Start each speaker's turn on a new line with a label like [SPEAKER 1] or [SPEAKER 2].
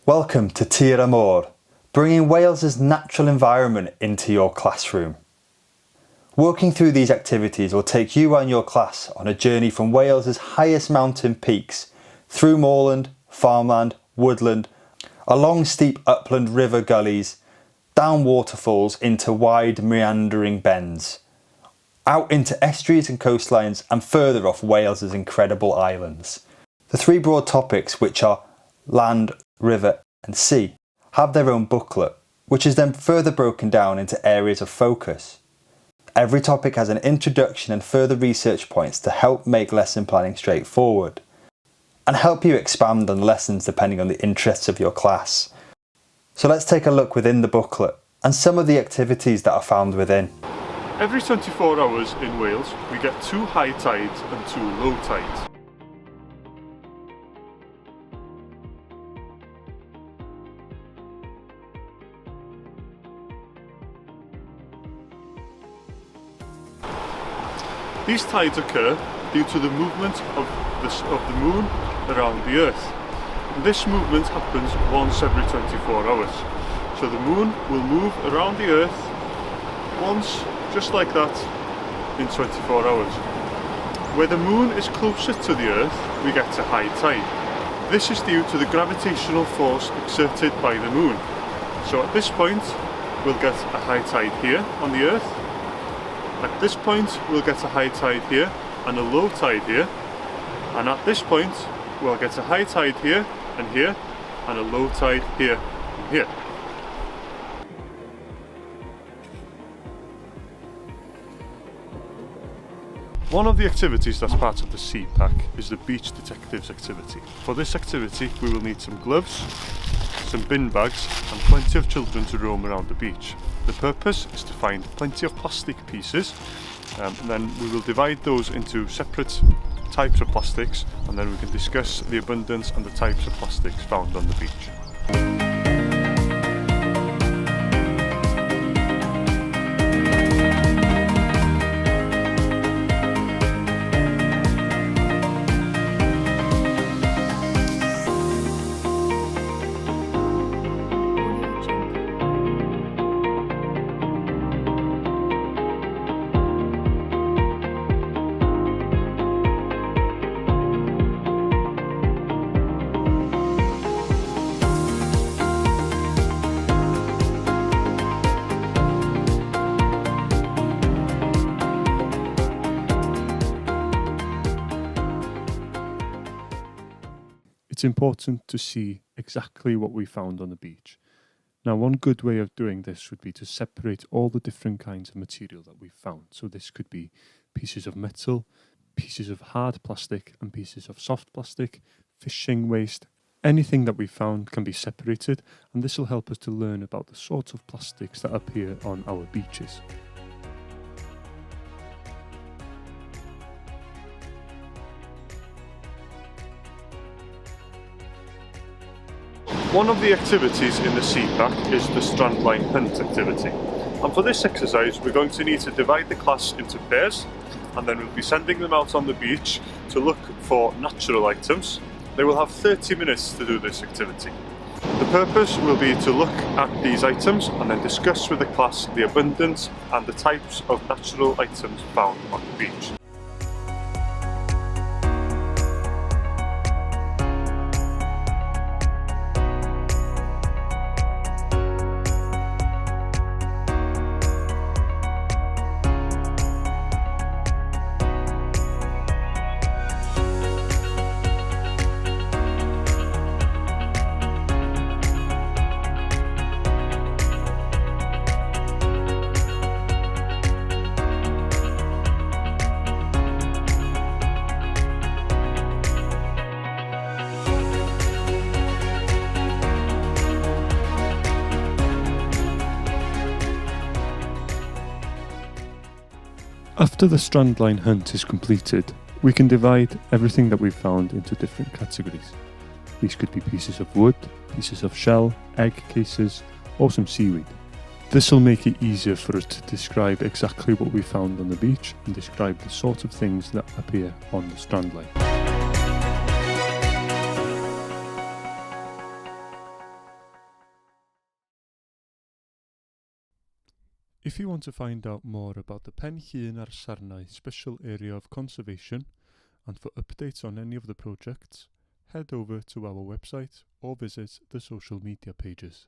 [SPEAKER 1] Welcome to Tir Môr, bringing Wales's natural environment into your classroom. Working through these activities will take you and your class on a journey from Wales's highest mountain peaks, through moorland, farmland, woodland, along steep upland river gullies, down waterfalls into wide meandering bends, out into estuaries and coastlines and further off Wales's incredible islands. The three broad topics, which are land, river and sea, have their own booklet, which is then further broken down into areas of focus. Every topic has an introduction and further research points to help make lesson planning straightforward and help you expand on lessons depending on the interests of your class. So let's take a look within the booklet and some of the activities that are found within.
[SPEAKER 2] Every 24 hours in Wales, we get 2 high tides and 2 low tides. These tides occur due to the movement of the moon around the Earth. And this movement happens once every 24 hours. So the moon will move around the Earth once, just like that, in 24 hours. Where the moon is closer to the Earth, we get a high tide. This is due to the gravitational force exerted by the moon. So at this point, we'll get a high tide here on the Earth. At this point, we'll get a high tide here and a low tide here. And at this point, we'll get a high tide here and here, and a low tide here and here. One of the activities that's part of the Sea Pack is the Beach Detectives activity. For this activity, we will need some gloves, some bin bags and plenty of children to roam around the beach. The purpose is to find plenty of plastic pieces, and then we will divide those into separate types of plastics, and then we can discuss the abundance and the types of plastics found on the beach. It's important to see exactly what we found on the beach. Now, one good way of doing this would be to separate all the different kinds of material that we've found. So this could be pieces of metal, pieces of hard plastic and pieces of soft plastic, fishing waste. Anything that we found can be separated, and this will help us to learn about the sorts of plastics that appear on our beaches. One of the activities in the Sea Pack is the strandline hunt activity. And for this exercise, we're going to need to divide the class into pairs, and then we'll be sending them out on the beach to look for natural items. They will have 30 minutes to do this activity. The purpose will be to look at these items and then discuss with the class the abundance and the types of natural items found on the beach. After the strandline hunt is completed, we can divide everything that we've found into different categories. These could be pieces of wood, pieces of shell, egg cases, or some seaweed. This will make it easier for us to describe exactly what we found on the beach and describe the sort of things that appear on the strandline. If you want to find out more about the Pen Llŷn ar Sarnau Special Area of Conservation and for updates on any of the projects, head over to our website or visit the social media pages.